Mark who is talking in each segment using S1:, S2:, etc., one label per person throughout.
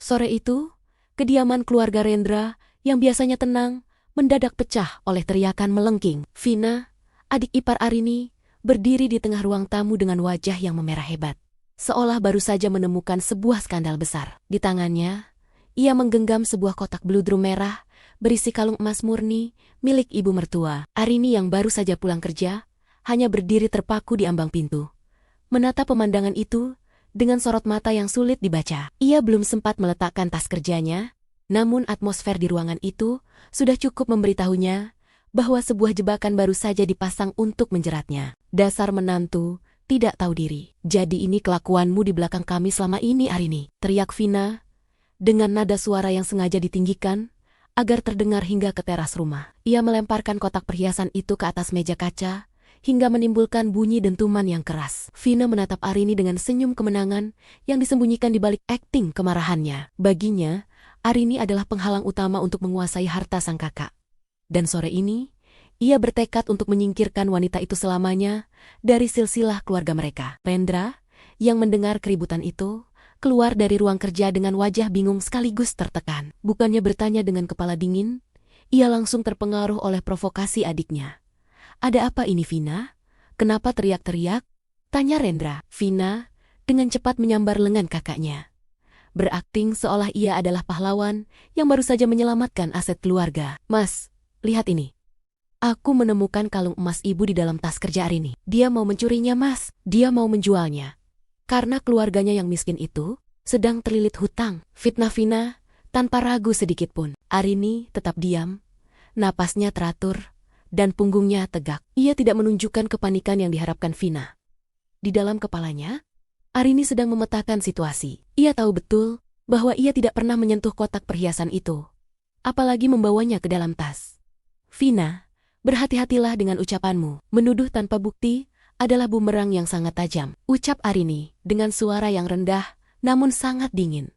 S1: Sore itu, kediaman keluarga Rendra yang biasanya tenang mendadak pecah oleh teriakan melengking. Vina, adik ipar Arini, berdiri di tengah ruang tamu dengan wajah yang memerah hebat. Seolah baru saja menemukan sebuah skandal besar. Di tangannya, ia menggenggam sebuah kotak bludru merah berisi kalung emas murni milik ibu mertua. Arini yang baru saja pulang kerja, hanya berdiri terpaku di ambang pintu, menatap pemandangan itu dengan sorot mata yang sulit dibaca. Ia belum sempat meletakkan tas kerjanya, namun atmosfer di ruangan itu sudah cukup memberitahunya bahwa sebuah jebakan baru saja dipasang untuk menjeratnya. Dasar menantu, tidak tahu diri. Jadi ini kelakuanmu di belakang kami selama ini, Arini, teriak Vina dengan nada suara yang sengaja ditinggikan agar terdengar hingga ke teras rumah. Ia melemparkan kotak perhiasan itu ke atas meja kaca hingga menimbulkan bunyi dentuman yang keras. Vina menatap Arini dengan senyum kemenangan yang disembunyikan di balik akting kemarahannya. Baginya, Arini adalah penghalang utama untuk menguasai harta sang kakak. Dan sore ini, ia bertekad untuk menyingkirkan wanita itu selamanya dari silsilah keluarga mereka. Rendra, yang mendengar keributan itu, keluar dari ruang kerja dengan wajah bingung sekaligus tertekan. Bukannya bertanya dengan kepala dingin, ia langsung terpengaruh oleh provokasi adiknya. "Ada apa ini, Vina? Kenapa teriak-teriak?" tanya Rendra. Vina dengan cepat menyambar lengan kakaknya, berakting seolah ia adalah pahlawan yang baru saja menyelamatkan aset keluarga. "Mas, lihat ini. Aku menemukan kalung emas ibu di dalam tas kerja Arini. Dia mau mencurinya, Mas. Dia mau menjualnya. Karena keluarganya yang miskin itu sedang terlilit hutang." Fitnah Vina tanpa ragu sedikitpun. Arini tetap diam, napasnya teratur, dan punggungnya tegak. Ia tidak menunjukkan kepanikan yang diharapkan Vina. Di dalam kepalanya, Arini sedang memetakan situasi. Ia tahu betul bahwa ia tidak pernah menyentuh kotak perhiasan itu, apalagi membawanya ke dalam tas. "Vina, berhati-hatilah dengan ucapanmu. Menuduh tanpa bukti adalah bumerang yang sangat tajam," ucap Arini dengan suara yang rendah namun sangat dingin,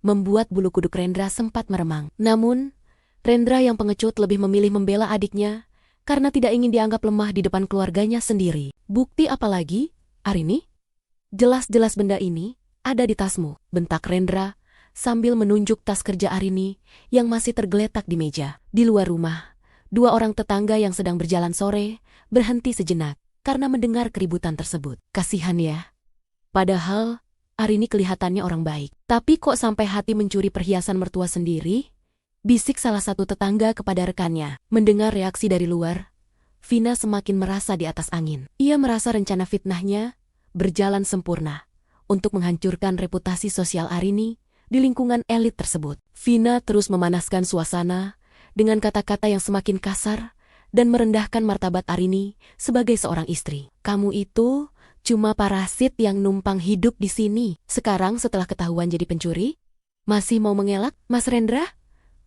S1: membuat bulu kuduk Rendra sempat meremang. Namun, Rendra yang pengecut lebih memilih membela adiknya karena tidak ingin dianggap lemah di depan keluarganya sendiri. "Bukti apa lagi, Arini? Jelas-jelas benda ini ada di tasmu," bentak Rendra sambil menunjuk tas kerja Arini yang masih tergeletak di meja. Di luar rumah, dua orang tetangga yang sedang berjalan sore berhenti sejenak karena mendengar keributan tersebut. "Kasihan ya. Padahal Arini kelihatannya orang baik. Tapi kok sampai hati mencuri perhiasan mertua sendiri?" bisik salah satu tetangga kepada rekannya. Mendengar reaksi dari luar, Vina semakin merasa di atas angin. Ia merasa rencana fitnahnya berjalan sempurna untuk menghancurkan reputasi sosial Arini di lingkungan elit tersebut. Vina terus memanaskan suasana dengan kata-kata yang semakin kasar dan merendahkan martabat Arini sebagai seorang istri. "Kamu itu cuma parasit yang numpang hidup di sini. Sekarang setelah ketahuan jadi pencuri, masih mau mengelak? Mas Rendra,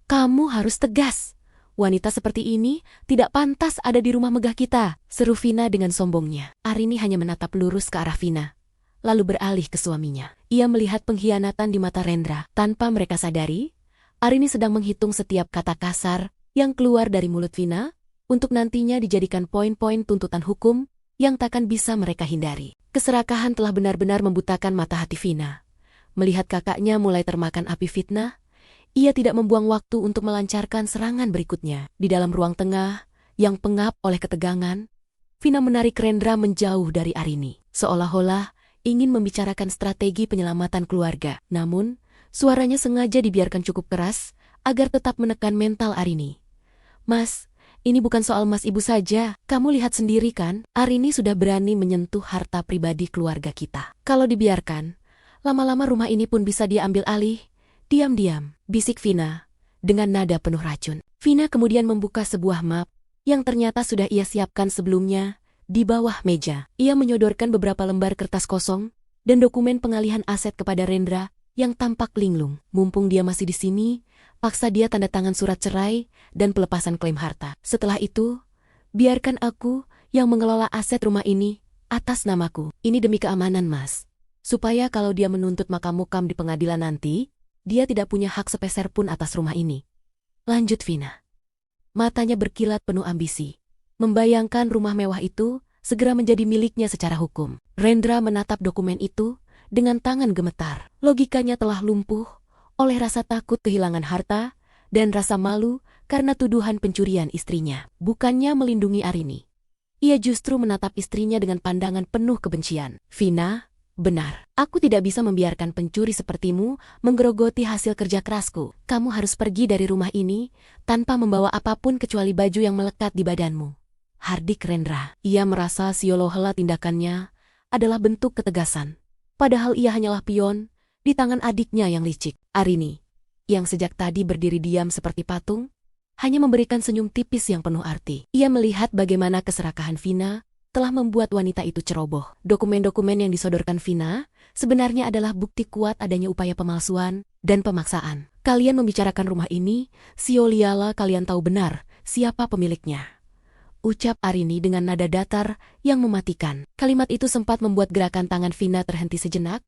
S1: kamu harus tegas. Wanita seperti ini tidak pantas ada di rumah megah kita," seru Vina dengan sombongnya. Arini hanya menatap lurus ke arah Vina, lalu beralih ke suaminya. Ia melihat pengkhianatan di mata Rendra. Tanpa mereka sadari, Arini sedang menghitung setiap kata kasar yang keluar dari mulut Vina untuk nantinya dijadikan poin-poin tuntutan hukum yang takkan bisa mereka hindari. Keserakahan telah benar-benar membutakan mata hati Vina. Melihat kakaknya mulai termakan api fitnah, ia tidak membuang waktu untuk melancarkan serangan berikutnya. Di dalam ruang tengah yang pengap oleh ketegangan, Vina menarik Rendra menjauh dari Arini, seolah-olah ingin membicarakan strategi penyelamatan keluarga. Namun, suaranya sengaja dibiarkan cukup keras agar tetap menekan mental Arini. "Mas, ini bukan soal mas ibu saja. Kamu lihat sendiri kan, Arini sudah berani menyentuh harta pribadi keluarga kita. Kalau dibiarkan, lama-lama rumah ini pun bisa dia ambil alih. Diam-diam," bisik Vina dengan nada penuh racun. Vina kemudian membuka sebuah map yang ternyata sudah ia siapkan sebelumnya di bawah meja. Ia menyodorkan beberapa lembar kertas kosong dan dokumen pengalihan aset kepada Rendra yang tampak linglung. "Mumpung dia masih di sini, paksa dia tanda tangan surat cerai dan pelepasan klaim harta. Setelah itu, biarkan aku yang mengelola aset rumah ini atas namaku. Ini demi keamanan, Mas. Supaya kalau dia menuntut makam-mukam di pengadilan nanti, dia tidak punya hak sepeser pun atas rumah ini," lanjut Vina. Matanya berkilat penuh ambisi, membayangkan rumah mewah itu segera menjadi miliknya secara hukum. Rendra menatap dokumen itu dengan tangan gemetar. Logikanya telah lumpuh oleh rasa takut kehilangan harta dan rasa malu karena tuduhan pencurian istrinya. Bukannya melindungi Arini, ia justru menatap istrinya dengan pandangan penuh kebencian. "Vina, benar. Aku tidak bisa membiarkan pencuri sepertimu menggerogoti hasil kerja kerasku. Kamu harus pergi dari rumah ini tanpa membawa apapun kecuali baju yang melekat di badanmu." Hardik Rendra. Ia merasa seolah-olah tindakannya adalah bentuk ketegasan. Padahal ia hanyalah pion di tangan adiknya yang licik. Arini, yang sejak tadi berdiri diam seperti patung, hanya memberikan senyum tipis yang penuh arti. Ia melihat bagaimana keserakahan Vina telah membuat wanita itu ceroboh. Dokumen-dokumen yang disodorkan Vina sebenarnya adalah bukti kuat adanya upaya pemalsuan dan pemaksaan. "Kalian membicarakan rumah ini, sioliala kalian tahu benar siapa pemiliknya," ucap Arini dengan nada datar yang mematikan. Kalimat itu sempat membuat gerakan tangan Vina terhenti sejenak,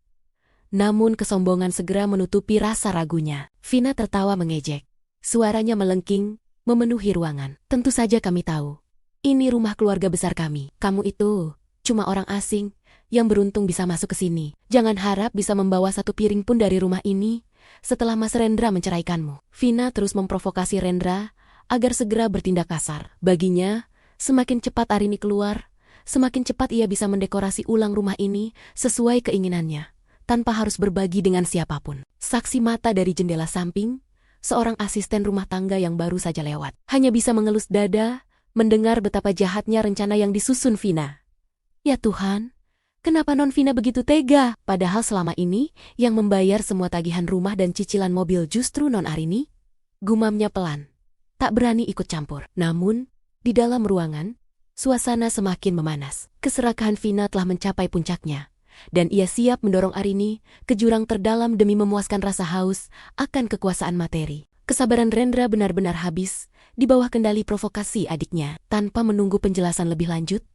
S1: namun kesombongan segera menutupi rasa ragunya. Vina tertawa mengejek. Suaranya melengking, memenuhi ruangan. "Tentu saja kami tahu. Ini rumah keluarga besar kami. Kamu itu cuma orang asing yang beruntung bisa masuk ke sini. Jangan harap bisa membawa satu piring pun dari rumah ini setelah Mas Rendra menceraikanmu." Vina terus memprovokasi Rendra agar segera bertindak kasar. Baginya, semakin cepat Arini keluar, semakin cepat ia bisa mendekorasi ulang rumah ini sesuai keinginannya, tanpa harus berbagi dengan siapapun. Saksi mata dari jendela samping, seorang asisten rumah tangga yang baru saja lewat, hanya bisa mengelus dada mendengar betapa jahatnya rencana yang disusun Vina. Ya Tuhan, kenapa non Vina begitu tega? Padahal selama ini yang membayar semua tagihan rumah dan cicilan mobil justru non Arini. Gumamnya pelan, tak berani ikut campur. Namun, di dalam ruangan, suasana semakin memanas. Keserakahan Vina telah mencapai puncaknya, dan ia siap mendorong Arini ke jurang terdalam demi memuaskan rasa haus akan kekuasaan materi. Kesabaran Rendra benar-benar habis di bawah kendali provokasi adiknya. Tanpa menunggu penjelasan lebih lanjut,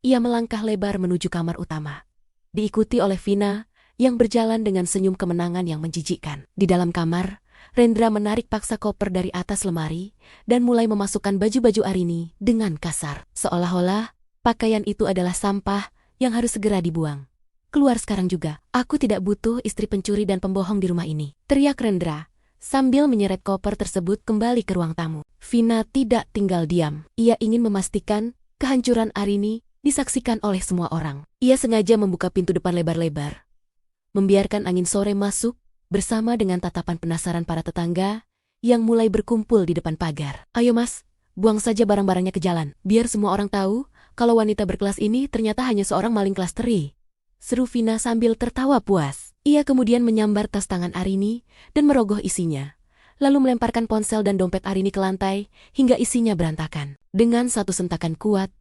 S1: ia melangkah lebar menuju kamar utama, diikuti oleh Vina yang berjalan dengan senyum kemenangan yang menjijikkan. Di dalam kamar, Rendra menarik paksa koper dari atas lemari dan mulai memasukkan baju-baju Arini dengan kasar, seolah-olah pakaian itu adalah sampah yang harus segera dibuang. "Keluar sekarang juga. Aku tidak butuh istri pencuri dan pembohong di rumah ini," teriak Rendra sambil menyeret koper tersebut kembali ke ruang tamu. Vina tidak tinggal diam. Ia ingin memastikan kehancuran Arini disaksikan oleh semua orang. Ia sengaja membuka pintu depan lebar-lebar, membiarkan angin sore masuk bersama dengan tatapan penasaran para tetangga yang mulai berkumpul di depan pagar. "Ayo mas, buang saja barang-barangnya ke jalan. Biar semua orang tahu kalau wanita berkelas ini ternyata hanya seorang maling kelas teri," seru Vina sambil tertawa puas. Ia kemudian menyambar tas tangan Arini dan merogoh isinya, lalu melemparkan ponsel dan dompet Arini ke lantai hingga isinya berantakan. Dengan satu sentakan kuat,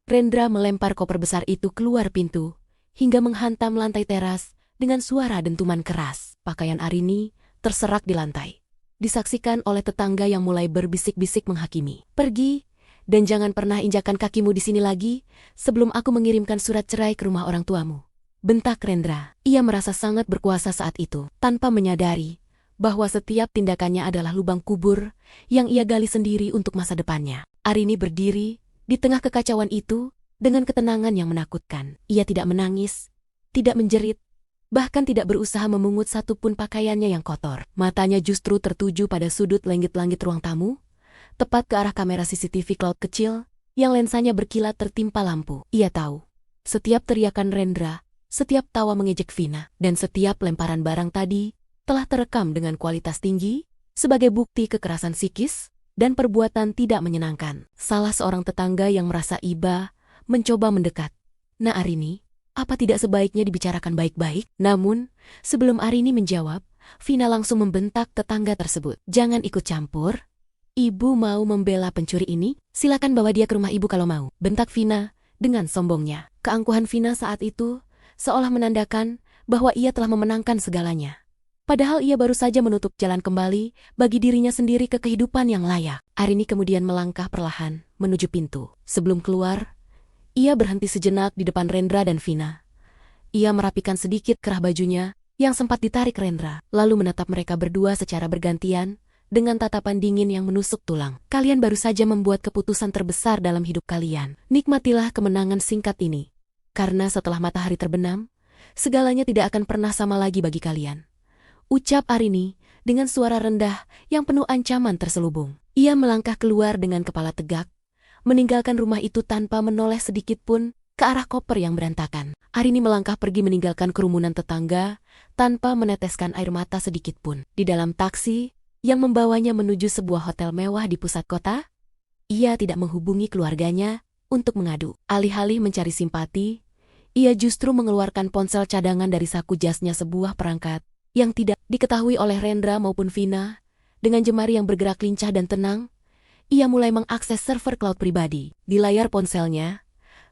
S1: Rendra melempar koper besar itu keluar pintu hingga menghantam lantai teras dengan suara dentuman keras. Pakaian Arini terserak di lantai, disaksikan oleh tetangga yang mulai berbisik-bisik menghakimi. "Pergi, dan jangan pernah injakan kakimu di sini lagi sebelum aku mengirimkan surat cerai ke rumah orang tuamu," bentak Rendra. Ia merasa sangat berkuasa saat itu, tanpa menyadari bahwa setiap tindakannya adalah lubang kubur yang ia gali sendiri untuk masa depannya. Arini berdiri di tengah kekacauan itu dengan ketenangan yang menakutkan. Ia tidak menangis, tidak menjerit, bahkan tidak berusaha memungut satupun pakaiannya yang kotor. Matanya justru tertuju pada sudut langit-langit ruang tamu, tepat ke arah kamera CCTV cloud kecil yang lensanya berkilat tertimpa lampu. Ia tahu, setiap teriakan Rendra, setiap tawa mengejek Vina, dan setiap lemparan barang tadi telah terekam dengan kualitas tinggi sebagai bukti kekerasan psikis dan perbuatan tidak menyenangkan. Salah seorang tetangga yang merasa iba mencoba mendekat. "Nah Arini, apa tidak sebaiknya dibicarakan baik-baik?" Namun, sebelum Arini menjawab, Vina langsung membentak tetangga tersebut. "Jangan ikut campur. Ibu mau membela pencuri ini? Silakan bawa dia ke rumah ibu kalau mau," bentak Vina dengan sombongnya. Keangkuhan Vina saat itu seolah menandakan bahwa ia telah memenangkan segalanya. Padahal ia baru saja menutup jalan kembali bagi dirinya sendiri ke kehidupan yang layak. Arini kemudian melangkah perlahan menuju pintu. Sebelum keluar, ia berhenti sejenak di depan Rendra dan Vina. Ia merapikan sedikit kerah bajunya yang sempat ditarik Rendra, lalu menatap mereka berdua secara bergantian dengan tatapan dingin yang menusuk tulang. "Kalian baru saja membuat keputusan terbesar dalam hidup kalian. Nikmatilah kemenangan singkat ini. Karena setelah matahari terbenam, segalanya tidak akan pernah sama lagi bagi kalian," ucap Arini dengan suara rendah yang penuh ancaman terselubung. Ia melangkah keluar dengan kepala tegak, meninggalkan rumah itu tanpa menoleh sedikit pun ke arah koper yang berantakan. Arini melangkah pergi meninggalkan kerumunan tetangga tanpa meneteskan air mata sedikit pun. Di dalam taksi yang membawanya menuju sebuah hotel mewah di pusat kota, ia tidak menghubungi keluarganya untuk mengadu. Alih-alih mencari simpati, ia justru mengeluarkan ponsel cadangan dari saku jasnya, sebuah perangkat yang tidak diketahui oleh Rendra maupun Vina. Dengan jemari yang bergerak lincah dan tenang, ia mulai mengakses server cloud pribadi. Di layar ponselnya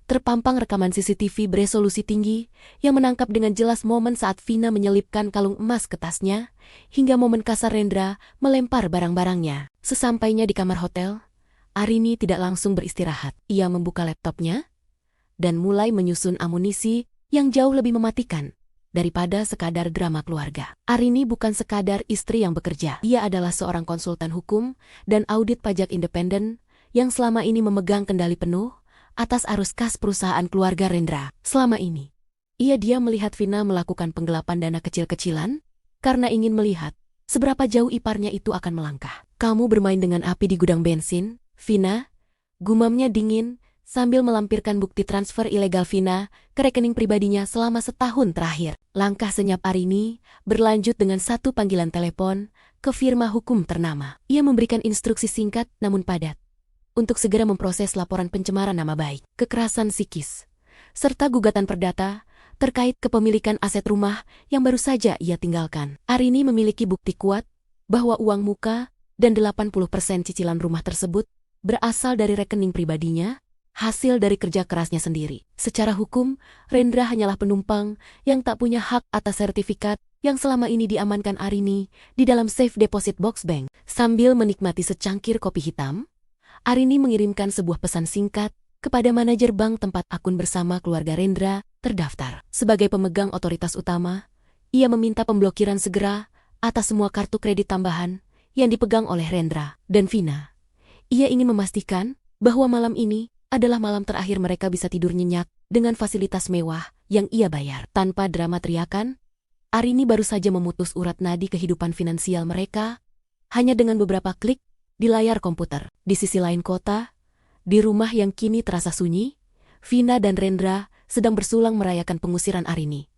S1: terpampang rekaman CCTV beresolusi tinggi yang menangkap dengan jelas momen saat Vina menyelipkan kalung emas ke tasnya, hingga momen kasar Rendra melempar barang-barangnya. Sesampainya di kamar hotel, Arini tidak langsung beristirahat. Ia membuka laptopnya dan mulai menyusun amunisi yang jauh lebih mematikan daripada sekadar drama keluarga. Arini bukan sekadar istri yang bekerja. Ia adalah seorang konsultan hukum dan audit pajak independen yang selama ini memegang kendali penuh atas arus kas perusahaan keluarga Rendra. Selama ini, ia diam melihat Vina melakukan penggelapan dana kecil-kecilan karena ingin melihat seberapa jauh iparnya itu akan melangkah. "Kamu bermain dengan api di gudang bensin, Vina?" gumamnya dingin sambil melampirkan bukti transfer ilegal Vina ke rekening pribadinya selama setahun terakhir. Langkah senyap Arini berlanjut dengan satu panggilan telepon ke firma hukum ternama. Ia memberikan instruksi singkat namun padat untuk segera memproses laporan pencemaran nama baik, kekerasan psikis, serta gugatan perdata terkait kepemilikan aset rumah yang baru saja ia tinggalkan. Arini memiliki bukti kuat bahwa uang muka dan 80% cicilan rumah tersebut berasal dari rekening pribadinya, hasil dari kerja kerasnya sendiri. Secara hukum, Rendra hanyalah penumpang yang tak punya hak atas sertifikat yang selama ini diamankan Arini di dalam safe deposit box bank. Sambil menikmati secangkir kopi hitam, Arini mengirimkan sebuah pesan singkat kepada manajer bank tempat akun bersama keluarga Rendra terdaftar. Sebagai pemegang otoritas utama, ia meminta pemblokiran segera atas semua kartu kredit tambahan yang dipegang oleh Rendra dan Vina. Ia ingin memastikan bahwa malam ini adalah malam terakhir mereka bisa tidur nyenyak dengan fasilitas mewah yang ia bayar. Tanpa drama teriakan, Arini baru saja memutus urat nadi kehidupan finansial mereka hanya dengan beberapa klik di layar komputer. Di sisi lain kota, di rumah yang kini terasa sunyi, Vina dan Rendra sedang bersulang merayakan pengusiran Arini.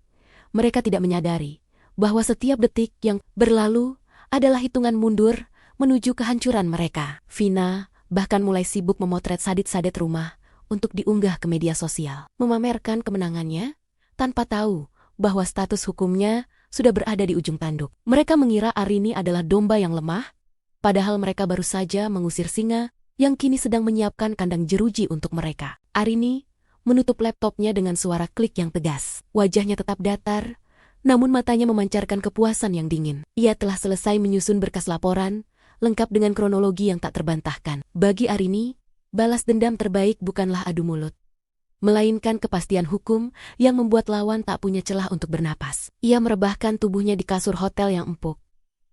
S1: Mereka tidak menyadari bahwa setiap detik yang berlalu adalah hitungan mundur menuju kehancuran mereka. Vina bahkan mulai sibuk memotret sadit-sadit rumah untuk diunggah ke media sosial, memamerkan kemenangannya tanpa tahu bahwa status hukumnya sudah berada di ujung tanduk. Mereka mengira Arini adalah domba yang lemah, padahal mereka baru saja mengusir singa yang kini sedang menyiapkan kandang jeruji untuk mereka. Arini menutup laptopnya dengan suara klik yang tegas. Wajahnya tetap datar, namun matanya memancarkan kepuasan yang dingin. Ia telah selesai menyusun berkas laporan, lengkap dengan kronologi yang tak terbantahkan. Bagi Arini, balas dendam terbaik bukanlah adu mulut, melainkan kepastian hukum yang membuat lawan tak punya celah untuk bernapas. Ia merebahkan tubuhnya di kasur hotel yang empuk,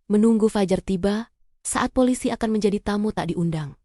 S1: menunggu fajar tiba saat polisi akan menjadi tamu tak diundang.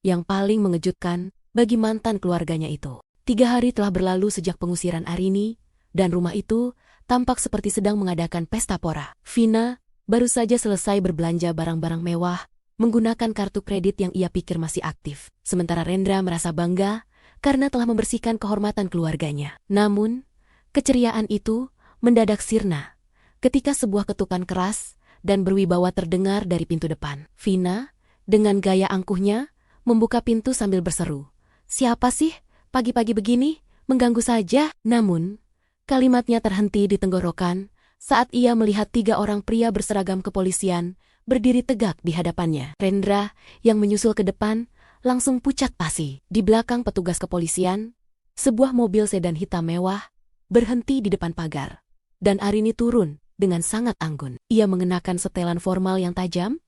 S1: Yang paling mengejutkan bagi mantan keluarganya itu, 3 hari telah berlalu sejak pengusiran Arini, dan rumah itu tampak seperti sedang mengadakan pesta pora. Vina baru saja selesai berbelanja barang-barang mewah menggunakan kartu kredit yang ia pikir masih aktif. Sementara Rendra merasa bangga karena telah membersihkan kehormatan keluarganya. Namun, keceriaan itu mendadak sirna ketika sebuah ketukan keras dan berwibawa terdengar dari pintu depan. Vina, dengan gaya angkuhnya, membuka pintu sambil berseru, "Siapa sih? Pagi-pagi begini, mengganggu saja." Namun, kalimatnya terhenti di tenggorokan saat ia melihat 3 orang pria berseragam kepolisian berdiri tegak di hadapannya. Rendra, yang menyusul ke depan, langsung pucat pasi. Di belakang petugas kepolisian, sebuah mobil sedan hitam mewah berhenti di depan pagar, dan Arini turun dengan sangat anggun. Ia mengenakan setelan formal yang tajam,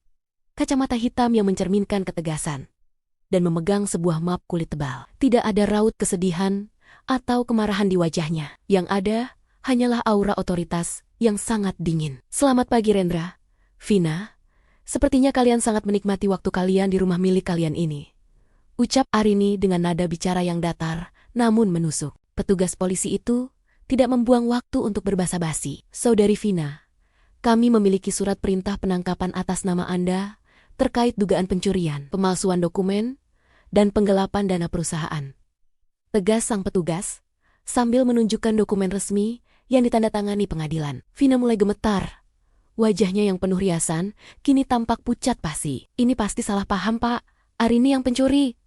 S1: kacamata hitam yang mencerminkan ketegasan, dan memegang sebuah map kulit tebal. Tidak ada raut kesedihan atau kemarahan di wajahnya. Yang ada hanyalah aura otoritas yang sangat dingin. "Selamat pagi Rendra, Vina. Sepertinya kalian sangat menikmati waktu kalian di rumah milik kalian ini," ucap Arini dengan nada bicara yang datar namun menusuk. Petugas polisi itu tidak membuang waktu untuk berbasa-basi. "Saudari Vina, Kami memiliki surat perintah penangkapan atas nama Anda terkait dugaan pencurian, pemalsuan dokumen, dan penggelapan dana perusahaan. Tegas sang petugas, sambil menunjukkan dokumen resmi yang ditandatangani pengadilan. Vina mulai gemetar. Wajahnya yang penuh riasan, kini tampak pucat pasi. Ini pasti salah paham, Pak. Arini yang pencuri.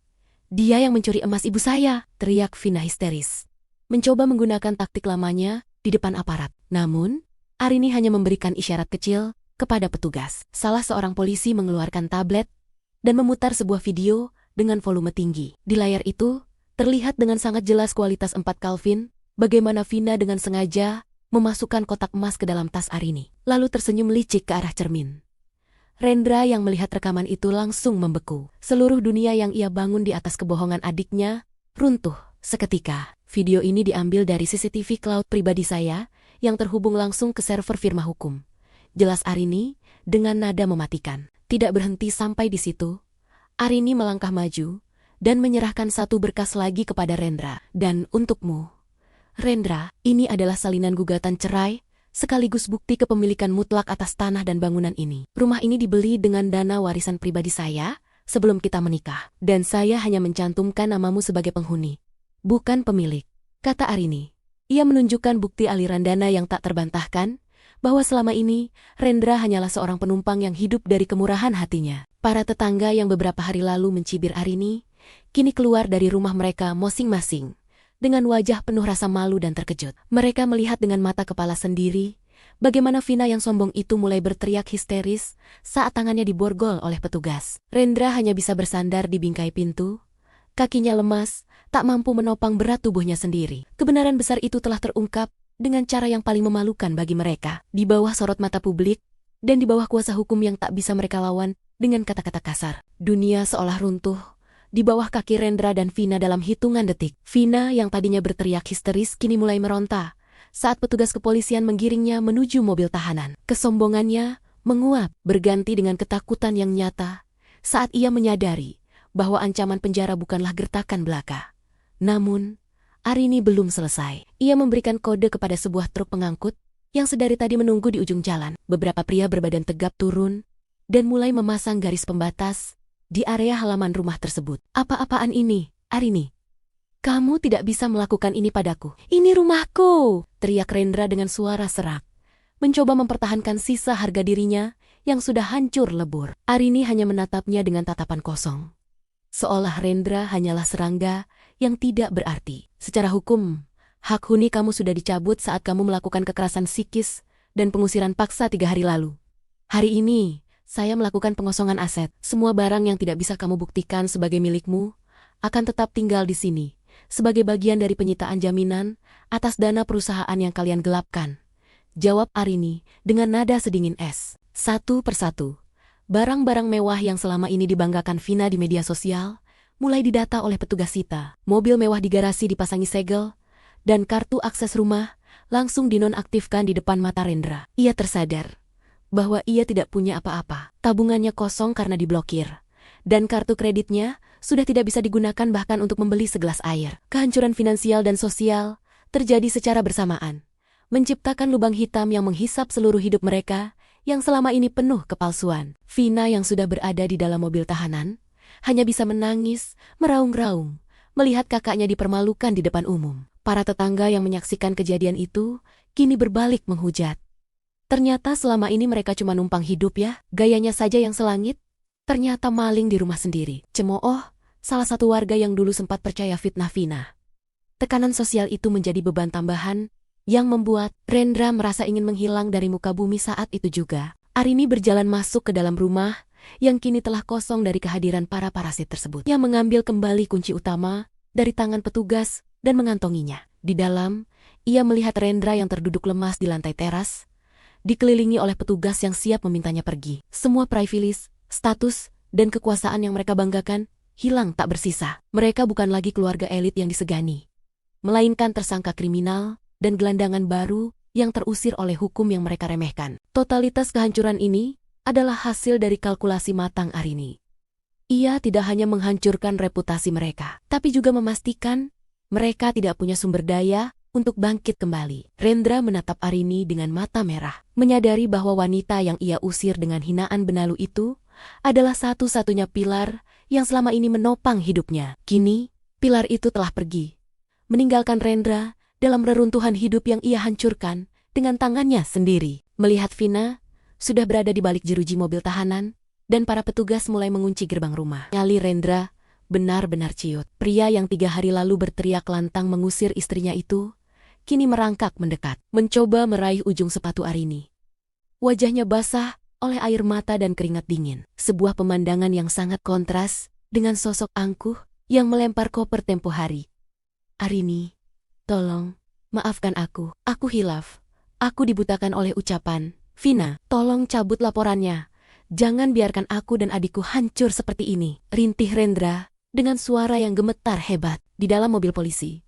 S1: Dia yang mencuri emas ibu saya, teriak Vina histeris. Mencoba menggunakan taktik lamanya di depan aparat. Namun, Arini hanya memberikan isyarat kecil kepada petugas. Salah seorang polisi mengeluarkan tablet dan memutar sebuah video dengan volume tinggi. Di layar itu, terlihat dengan sangat jelas kualitas 4 Kelvin, bagaimana Vina dengan sengaja memasukkan kotak emas ke dalam tas Arini, lalu tersenyum licik ke arah cermin. Rendra yang melihat rekaman itu langsung membeku. Seluruh dunia yang ia bangun di atas kebohongan adiknya runtuh seketika. Video ini diambil dari CCTV cloud pribadi saya yang terhubung langsung ke server firma hukum. Jelas Arini dengan nada mematikan. Tidak berhenti sampai di situ, Arini melangkah maju dan menyerahkan satu berkas lagi kepada Rendra. Dan untukmu, Rendra, ini adalah salinan gugatan cerai, sekaligus bukti kepemilikan mutlak atas tanah dan bangunan ini. Rumah ini dibeli dengan dana warisan pribadi saya sebelum kita menikah. Dan saya hanya mencantumkan namamu sebagai penghuni, bukan pemilik, kata Arini. Ia menunjukkan bukti aliran dana yang tak terbantahkan, bahwa selama ini Rendra hanyalah seorang penumpang yang hidup dari kemurahan hatinya. Para tetangga yang beberapa hari lalu mencibir Arini, kini keluar dari rumah mereka masing-masing dengan wajah penuh rasa malu dan terkejut. Mereka melihat dengan mata kepala sendiri bagaimana Vina yang sombong itu mulai berteriak histeris saat tangannya diborgol oleh petugas. Rendra hanya bisa bersandar di bingkai pintu, kakinya lemas, tak mampu menopang berat tubuhnya sendiri. Kebenaran besar itu telah terungkap dengan cara yang paling memalukan bagi mereka, di bawah sorot mata publik dan di bawah kuasa hukum yang tak bisa mereka lawan dengan kata-kata kasar. Dunia seolah runtuh di bawah kaki Rendra dan Vina dalam hitungan detik. Vina yang tadinya berteriak histeris kini mulai meronta saat petugas kepolisian menggiringnya menuju mobil tahanan. Kesombongannya menguap berganti dengan ketakutan yang nyata saat ia menyadari bahwa ancaman penjara bukanlah gertakan belaka. Namun, Arini belum selesai. Ia memberikan kode kepada sebuah truk pengangkut yang sedari tadi menunggu di ujung jalan. Beberapa pria berbadan tegap turun dan mulai memasang garis pembatas di area halaman rumah tersebut. Apa-apaan ini, Arini? Kamu tidak bisa melakukan ini padaku. Ini rumahku, teriak Rendra dengan suara serak, mencoba mempertahankan sisa harga dirinya yang sudah hancur lebur. Arini hanya menatapnya dengan tatapan kosong, seolah Rendra hanyalah serangga yang tidak berarti. Secara hukum, hak huni kamu sudah dicabut saat kamu melakukan kekerasan psikis dan pengusiran paksa 3 hari lalu. Hari ini, saya melakukan pengosongan aset. Semua barang yang tidak bisa kamu buktikan sebagai milikmu akan tetap tinggal di sini sebagai bagian dari penyitaan jaminan atas dana perusahaan yang kalian gelapkan, jawab Arini dengan nada sedingin es. Satu persatu, barang-barang mewah yang selama ini dibanggakan Vina di media sosial mulai didata oleh petugas sita. Mobil mewah di garasi dipasangi segel dan kartu akses rumah langsung dinonaktifkan di depan mata Rendra. Ia tersadar bahwa ia tidak punya apa-apa. Tabungannya kosong karena diblokir, dan kartu kreditnya sudah tidak bisa digunakan bahkan untuk membeli segelas air. Kehancuran finansial dan sosial terjadi secara bersamaan, menciptakan lubang hitam yang menghisap seluruh hidup mereka yang selama ini penuh kepalsuan. Vina yang sudah berada di dalam mobil tahanan hanya bisa menangis, meraung-raung, melihat kakaknya dipermalukan di depan umum. Para tetangga yang menyaksikan kejadian itu kini berbalik menghujat. Ternyata selama ini mereka cuma numpang hidup ya, gayanya saja yang selangit. Ternyata maling di rumah sendiri. Cemooh, salah satu warga yang dulu sempat percaya fitnah Vina. Tekanan sosial itu menjadi beban tambahan yang membuat Rendra merasa ingin menghilang dari muka bumi saat itu juga. Arini berjalan masuk ke dalam rumah yang kini telah kosong dari kehadiran para parasit tersebut. Ia mengambil kembali kunci utama dari tangan petugas dan mengantonginya. Di dalam, ia melihat Rendra yang terduduk lemas di lantai teras, dikelilingi oleh petugas yang siap memintanya pergi. Semua privilege, status, dan kekuasaan yang mereka banggakan hilang tak bersisa. Mereka bukan lagi keluarga elit yang disegani, melainkan tersangka kriminal dan gelandangan baru yang terusir oleh hukum yang mereka remehkan. Totalitas kehancuran ini adalah hasil dari kalkulasi matang Arini. Ia tidak hanya menghancurkan reputasi mereka, tapi juga memastikan mereka tidak punya sumber daya untuk bangkit kembali. Rendra menatap Arini dengan mata merah, menyadari bahwa wanita yang ia usir dengan hinaan benalu itu adalah satu-satunya pilar yang selama ini menopang hidupnya. Kini, pilar itu telah pergi, meninggalkan Rendra dalam reruntuhan hidup yang ia hancurkan dengan tangannya sendiri. Melihat Vina sudah berada di balik jeruji mobil tahanan, dan para petugas mulai mengunci gerbang rumah, nyali Rendra benar-benar ciut. Pria yang 3 hari lalu berteriak lantang mengusir istrinya itu, kini merangkak mendekat, mencoba meraih ujung sepatu Arini. Wajahnya basah oleh air mata dan keringat dingin. Sebuah pemandangan yang sangat kontras dengan sosok angkuh yang melempar koper tempo hari. Arini, tolong, maafkan aku hilaf. Aku dibutakan oleh ucapan. Vina, tolong cabut laporannya. Jangan biarkan aku dan adikku hancur seperti ini. Rintih Rendra dengan suara yang gemetar hebat. Di dalam mobil polisi,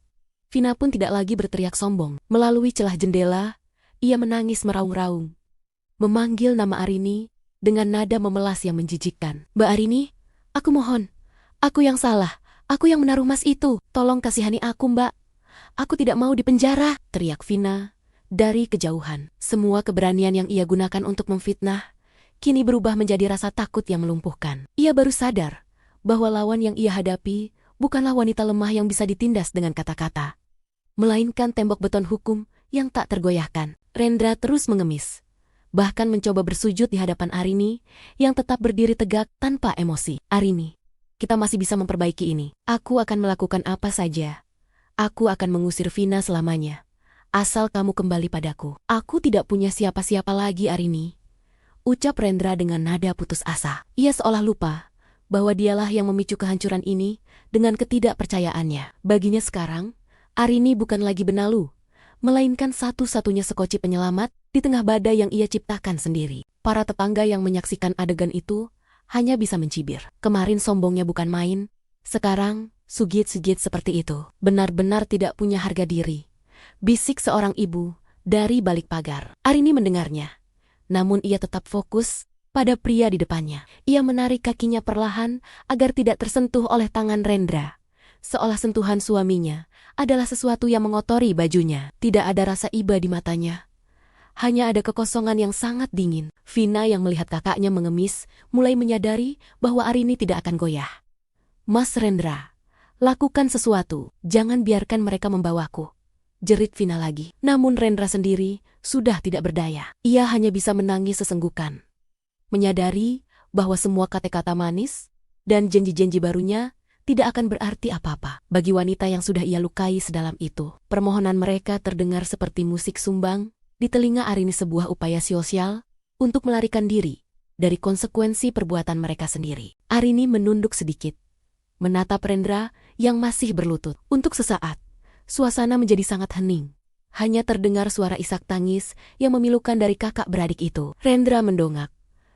S1: Vina pun tidak lagi berteriak sombong. Melalui celah jendela, ia menangis meraung-raung, memanggil nama Arini dengan nada memelas yang menjijikkan. Mbak Arini, aku mohon. Aku yang salah. Aku yang menaruh emas itu. Tolong kasihani aku, Mbak. Aku tidak mau dipenjara, teriak Vina dari kejauhan. Semua keberanian yang ia gunakan untuk memfitnah kini berubah menjadi rasa takut yang melumpuhkan. Ia baru sadar bahwa lawan yang ia hadapi bukanlah wanita lemah yang bisa ditindas dengan kata-kata, melainkan tembok beton hukum yang tak tergoyahkan. Rendra terus mengemis, bahkan mencoba bersujud di hadapan Arini yang tetap berdiri tegak tanpa emosi. Arini, kita masih bisa memperbaiki ini. Aku akan melakukan apa saja. Aku akan mengusir Vina selamanya, asal kamu kembali padaku. Aku tidak punya siapa-siapa lagi, Arini, ucap Rendra dengan nada putus asa. Ia seolah lupa bahwa dialah yang memicu kehancuran ini dengan ketidakpercayaannya. Baginya sekarang, Arini bukan lagi benalu, melainkan satu-satunya sekoci penyelamat di tengah badai yang ia ciptakan sendiri. Para tetangga yang menyaksikan adegan itu hanya bisa mencibir. Kemarin sombongnya bukan main, sekarang sugit-sugit seperti itu. Benar-benar tidak punya harga diri, bisik seorang ibu dari balik pagar. Arini mendengarnya, namun ia tetap fokus pada pria di depannya. Ia menarik kakinya perlahan agar tidak tersentuh oleh tangan Rendra, seolah sentuhan suaminya adalah sesuatu yang mengotori bajunya. Tidak ada rasa iba di matanya, hanya ada kekosongan yang sangat dingin. Vina yang melihat kakaknya mengemis mulai menyadari bahwa Arini tidak akan goyah. Mas Rendra, lakukan sesuatu, jangan biarkan mereka membawaku, jerit Vina lagi. Namun Rendra sendiri sudah tidak berdaya. Ia hanya bisa menangis sesenggukan, menyadari bahwa semua kata-kata manis dan janji-janji barunya tidak akan berarti apa-apa bagi wanita yang sudah ia lukai sedalam itu. Permohonan mereka terdengar seperti musik sumbang di telinga Arini, sebuah upaya sosial untuk melarikan diri dari konsekuensi perbuatan mereka sendiri. Arini menunduk sedikit, menatap Rendra yang masih berlutut. Untuk sesaat, suasana menjadi sangat hening. Hanya terdengar suara isak tangis yang memilukan dari kakak beradik itu. Rendra mendongak,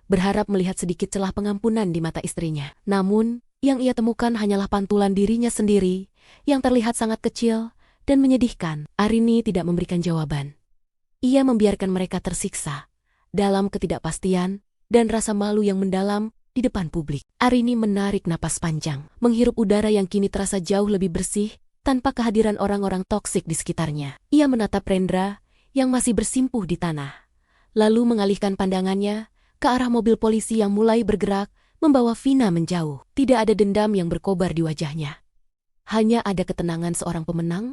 S1: berharap melihat sedikit celah pengampunan di mata istrinya. Namun, yang ia temukan hanyalah pantulan dirinya sendiri yang terlihat sangat kecil dan menyedihkan. Arini tidak memberikan jawaban. Ia membiarkan mereka tersiksa dalam ketidakpastian dan rasa malu yang mendalam di depan publik. Arini menarik napas panjang, menghirup udara yang kini terasa jauh lebih bersih tanpa kehadiran orang-orang toksik di sekitarnya. Ia menatap Rendra yang masih bersimpuh di tanah, lalu mengalihkan pandangannya ke arah mobil polisi yang mulai bergerak membawa Vina menjauh. Tidak ada dendam yang berkobar di wajahnya. Hanya ada ketenangan seorang pemenang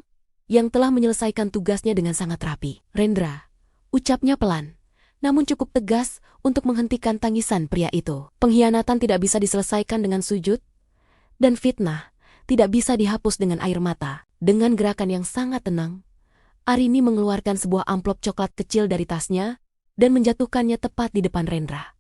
S1: yang telah menyelesaikan tugasnya dengan sangat rapi. Rendra, ucapnya pelan, namun cukup tegas untuk menghentikan tangisan pria itu. Pengkhianatan tidak bisa diselesaikan dengan sujud, dan fitnah tidak bisa dihapus dengan air mata. Dengan gerakan yang sangat tenang, Arini mengeluarkan sebuah amplop coklat kecil dari tasnya dan menjatuhkannya tepat di depan Rendra.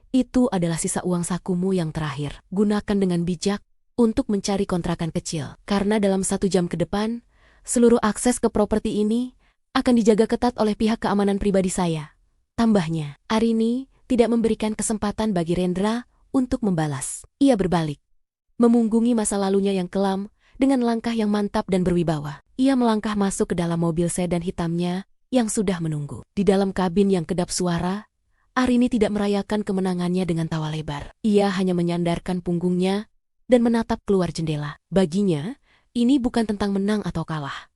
S1: Itu adalah sisa uang sakumu yang terakhir. Gunakan dengan bijak untuk mencari kontrakan kecil, karena dalam 1 jam ke depan, seluruh akses ke properti ini akan dijaga ketat oleh pihak keamanan pribadi saya, tambahnya. Arini tidak memberikan kesempatan bagi Rendra untuk membalas. Ia berbalik, memunggungi masa lalunya yang kelam dengan langkah yang mantap dan berwibawa. Ia melangkah masuk ke dalam mobil sedan hitamnya yang sudah menunggu. Di dalam kabin yang kedap suara, Arini tidak merayakan kemenangannya dengan tawa lebar. Ia hanya menyandarkan punggungnya dan menatap keluar jendela. Baginya, ini bukan tentang menang atau kalah,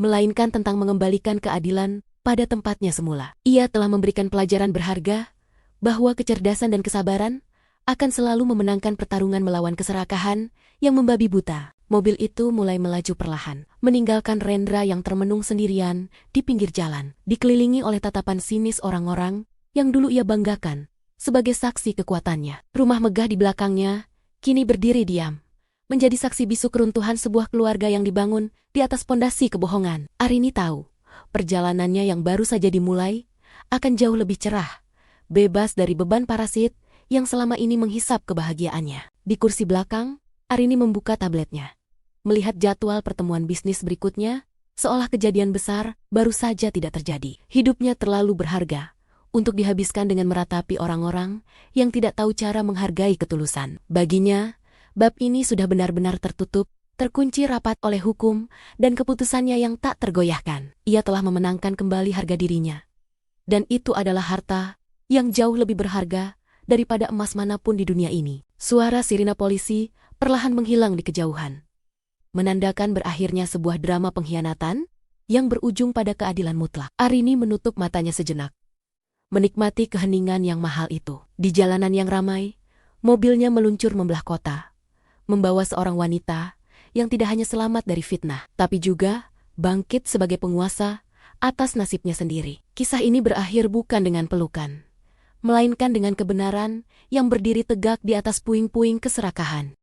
S1: melainkan tentang mengembalikan keadilan pada tempatnya semula. Ia telah memberikan pelajaran berharga bahwa kecerdasan dan kesabaran akan selalu memenangkan pertarungan melawan keserakahan yang membabi buta. Mobil itu mulai melaju perlahan, meninggalkan Rendra yang termenung sendirian di pinggir jalan, dikelilingi oleh tatapan sinis orang-orang yang dulu ia banggakan sebagai saksi kekuatannya. Rumah megah di belakangnya kini berdiri diam, menjadi saksi bisu keruntuhan sebuah keluarga yang dibangun di atas pondasi kebohongan. Arini tahu, perjalanannya yang baru saja dimulai akan jauh lebih cerah, bebas dari beban parasit yang selama ini menghisap kebahagiaannya. Di kursi belakang, Arini membuka tabletnya, melihat jadwal pertemuan bisnis berikutnya, seolah kejadian besar baru saja tidak terjadi. Hidupnya terlalu berharga untuk dihabiskan dengan meratapi orang-orang yang tidak tahu cara menghargai ketulusan. Baginya, bab ini sudah benar-benar tertutup, terkunci rapat oleh hukum dan keputusannya yang tak tergoyahkan. Ia telah memenangkan kembali harga dirinya. Dan itu adalah harta yang jauh lebih berharga daripada emas manapun di dunia ini. Suara sirina polisi perlahan menghilang di kejauhan, menandakan berakhirnya sebuah drama pengkhianatan yang berujung pada keadilan mutlak. Arini menutup matanya sejenak, menikmati keheningan yang mahal itu. Di jalanan yang ramai, mobilnya meluncur membelah kota, membawa seorang wanita yang tidak hanya selamat dari fitnah, tapi juga bangkit sebagai penguasa atas nasibnya sendiri. Kisah ini berakhir bukan dengan pelukan, melainkan dengan kebenaran yang berdiri tegak di atas puing-puing keserakahan.